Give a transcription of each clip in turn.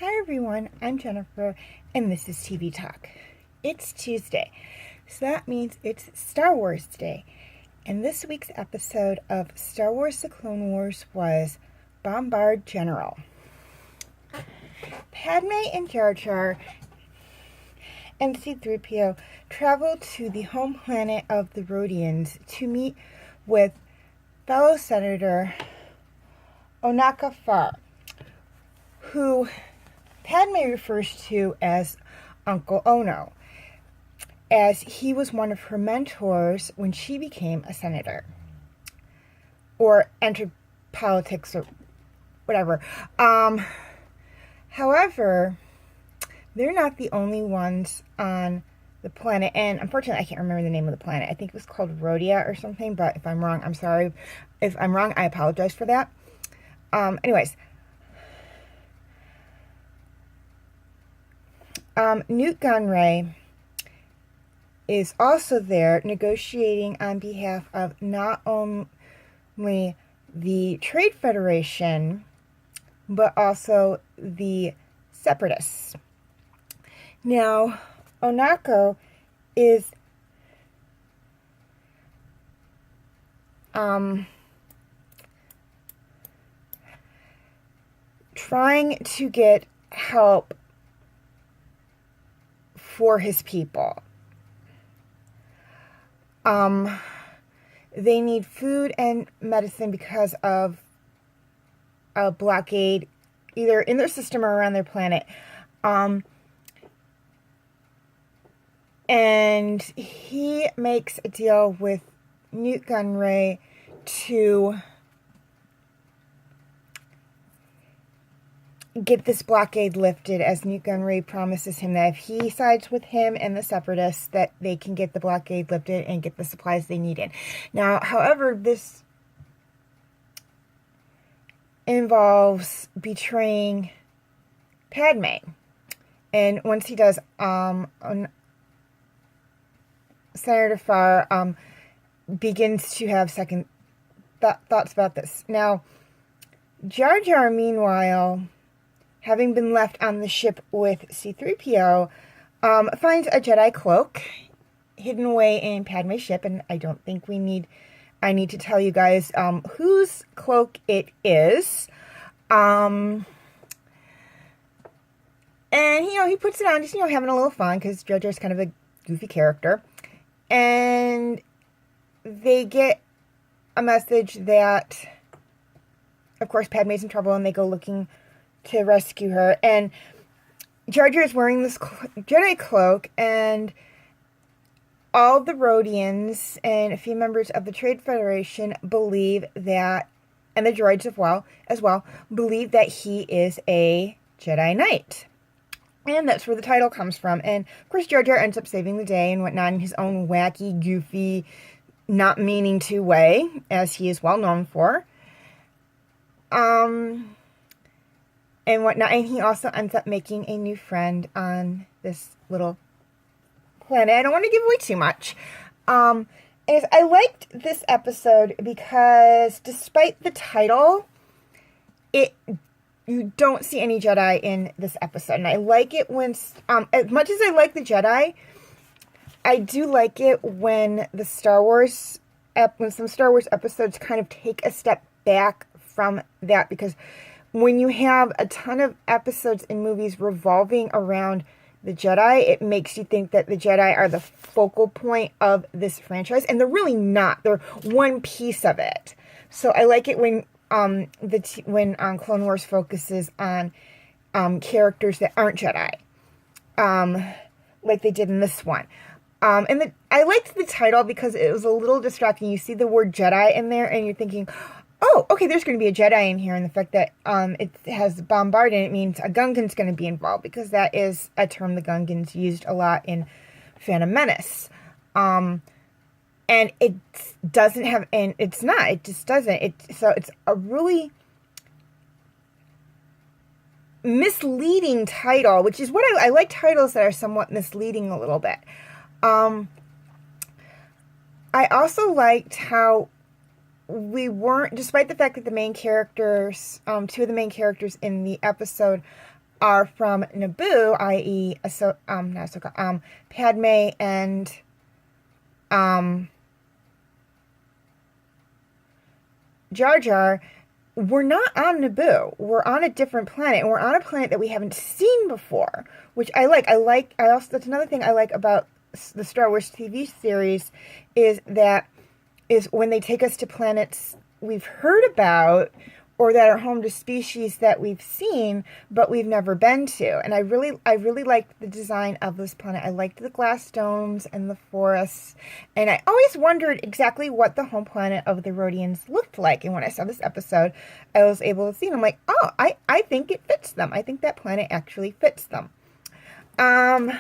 Hi everyone, I'm Jennifer, and this is TV Talk. It's Tuesday, so that means it's Star Wars Day. And this week's episode of Star Wars The Clone Wars was Bombad General. Padme and Jar Jar and C-3PO travel to the home planet of the Rodians to meet with fellow Senator Onaka Farr, who Padme refers to as Uncle Ono, as he was one of her mentors when she became a senator, or entered politics, or whatever. However, they're not the only ones on the planet, and unfortunately I can't remember the name of the planet. I think it was called Rhodia or something, but if I'm wrong, I'm sorry. If I'm wrong, I apologize for that. Anyways, Newt Gunray is also there negotiating on behalf of not only the Trade Federation, but also the Separatists. Now, Onako is trying to get help for his people. They need food and medicine because of a blockade either in their system or around their planet. And he makes a deal with Newt Gunray to get this blockade lifted, as Newt Gunray promises him that if he sides with him and the Separatists, that they can get the blockade lifted and get the supplies they need in. Now, however, this involves betraying Padme. And once he does, Senator Farr begins to have second thoughts about this. Now, Jar Jar, meanwhile, having been left on the ship with C-3PO, finds a Jedi cloak hidden away in Padme's ship, and I don't think I need to tell you guys whose cloak it is. And, he puts it on, just, having a little fun, because Jar Jar's kind of a goofy character. And they get a message that, of course, Padme's in trouble, and they go looking to rescue her. And Jar Jar is wearing this Jedi cloak, and all the Rodians and a few members of the Trade Federation believe that, and the droids as well, believe that he is a Jedi Knight. And that's where the title comes from. And, of course, Jar Jar ends up saving the day and whatnot in his own wacky, goofy, not meaning to way, as he is well known for. And whatnot. And he also ends up making a new friend on this little planet. I don't want to give away too much. I liked this episode because, despite the title, you don't see any Jedi in this episode. And I like it when, as much as I like the Jedi, I do like it when some Star Wars episodes kind of take a step back from that, because when you have a ton of episodes in movies revolving around the Jedi, it makes you think that the Jedi are the focal point of this franchise, and they're really not. They're one piece of it. So I like it when Clone Wars focuses on characters that aren't Jedi, like they did in this one. I liked the title because it was a little distracting. You see the word Jedi in there, and you're thinking, oh, okay, there's going to be a Jedi in here, and the fact that it has Bombard in it means a Gungan's going to be involved, because that is a term the Gungans used a lot in Phantom Menace. And it doesn't have, and it's not, it just doesn't. So it's a really misleading title, which is what I like, titles that are somewhat misleading a little bit. I also liked how we weren't, despite the fact that the main characters, two of the main characters in the episode are from Naboo, i.e., not Ahsoka, Padme and Jar Jar, we're not on Naboo. We're on a different planet, and we're on a planet that we haven't seen before, which I like. That's another thing I like about the Star Wars TV series is when they take us to planets we've heard about or that are home to species that we've seen but we've never been to. And I really liked the design of this planet. I liked the glass domes and the forests, and I always wondered exactly what the home planet of the Rhodians looked like. And when I saw this episode, I was able to see it. I'm like, oh, I think it fits them. I think that planet actually fits them. And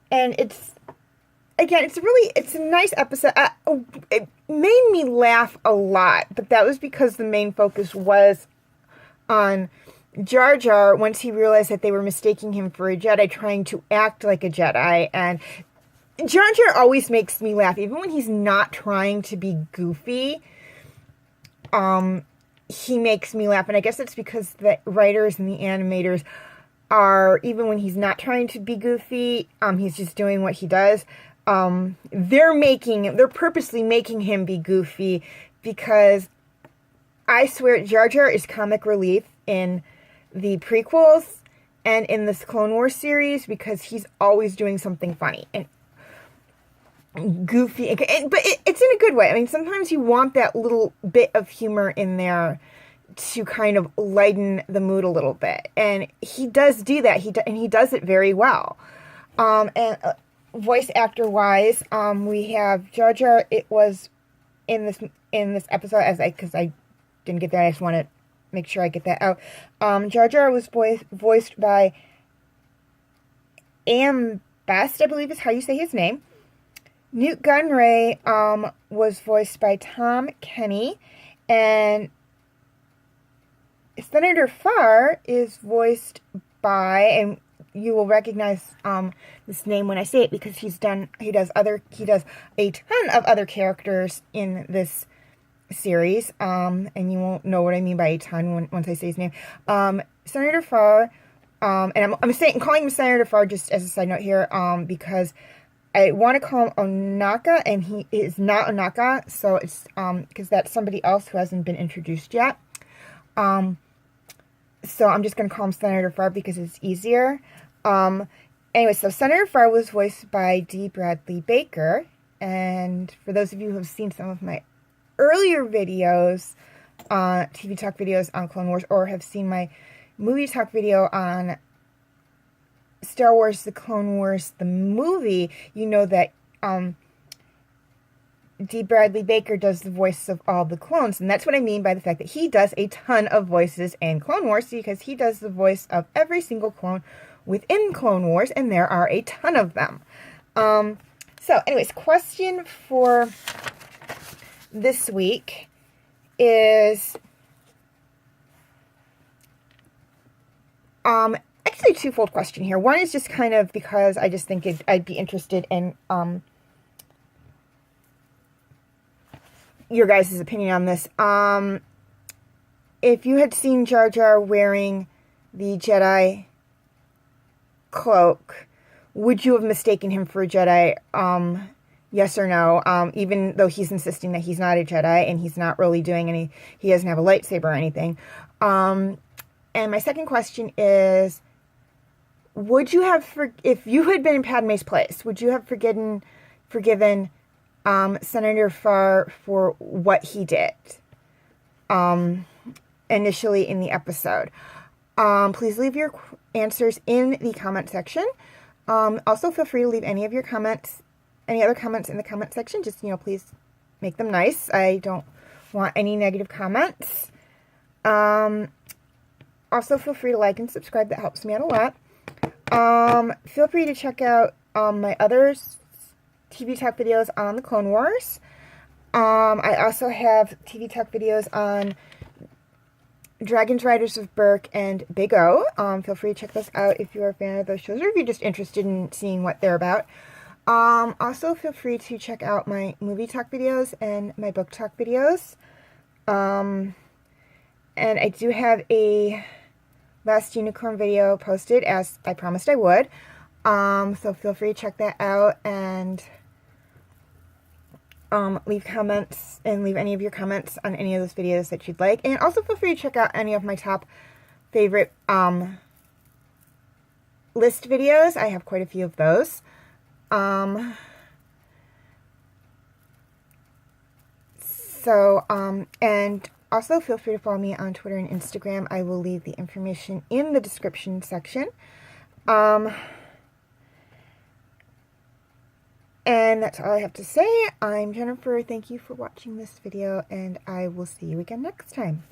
it's a nice episode. It made me laugh a lot, but that was because the main focus was on Jar Jar once he realized that they were mistaking him for a Jedi, trying to act like a Jedi. And Jar Jar always makes me laugh, even when he's not trying to be goofy. He makes me laugh, and I guess it's because the writers and the animators are, even when he's not trying to be goofy, he's just doing what he does. They're purposely making him be goofy, because I swear Jar Jar is comic relief in the prequels and in this Clone Wars series, because he's always doing something funny and goofy, but it's in a good way. I mean, sometimes you want that little bit of humor in there to kind of lighten the mood a little bit, and he does do that. He does it very well. Voice actor wise, we have Jar Jar. It was in this episode, because I didn't get that. I just want to make sure I get that out. Jar Jar was voiced by Am Best, I believe is how you say his name. Newt Gunray was voiced by Tom Kenny, and Senator Farr is voiced by, and you will recognize this name when I say it, because he does a ton of other characters in this series, and you won't know what I mean by a ton once I say his name. Senator Farr, and I'm calling him Senator Farr just as a side note here, because I want to call him Onaka, and he is not Onaka, so it's because that's somebody else who hasn't been introduced yet. So I'm just going to call him Senator Farr because it's easier. Anyway, so Senator Farr was voiced by D. Bradley Baker, and for those of you who have seen some of my earlier videos, TV talk videos on Clone Wars, or have seen my movie talk video on Star Wars The Clone Wars, the movie, you know that D. Bradley Baker does the voice of all the clones, and that's what I mean by the fact that he does a ton of voices in Clone Wars, because he does the voice of every single clone within Clone Wars, and there are a ton of them. So anyways, question for this week is actually a twofold question here. One is just kind of because I just think I'd be interested in your guys' opinion on this. If you had seen Jar Jar wearing the Jedi cloak, would you have mistaken him for a Jedi? Yes or no? Even though he's insisting that he's not a Jedi and he's not really doing he doesn't have a lightsaber or anything. And my second question is, would you have, if you had been in Padme's place, would you have forgiven Senator Farr for what he did initially in the episode? Please leave your answers in the comment section. Also, feel free to leave any other comments in the comment section. Just, please make them nice. I don't want any negative comments. Also, feel free to like and subscribe. That helps me out a lot. Feel free to check out my other TV talk videos on the Clone Wars. I also have TV talk videos on Dragons, Riders of Berk, and Big O. Feel free to check those out if you're a fan of those shows, or if you're just interested in seeing what they're about. Also, feel free to check out my movie talk videos and my book talk videos. And I do have a last unicorn video posted, as I promised I would. So feel free to check that out and leave comments and leave any of your comments on any of those videos that you'd like. And also feel free to check out any of my top favorite list videos. I have quite a few of those. And also feel free to follow me on Twitter and Instagram. I will leave the information in the description section. And that's all I have to say. I'm Jennifer. Thank you for watching this video, and I will see you again next time.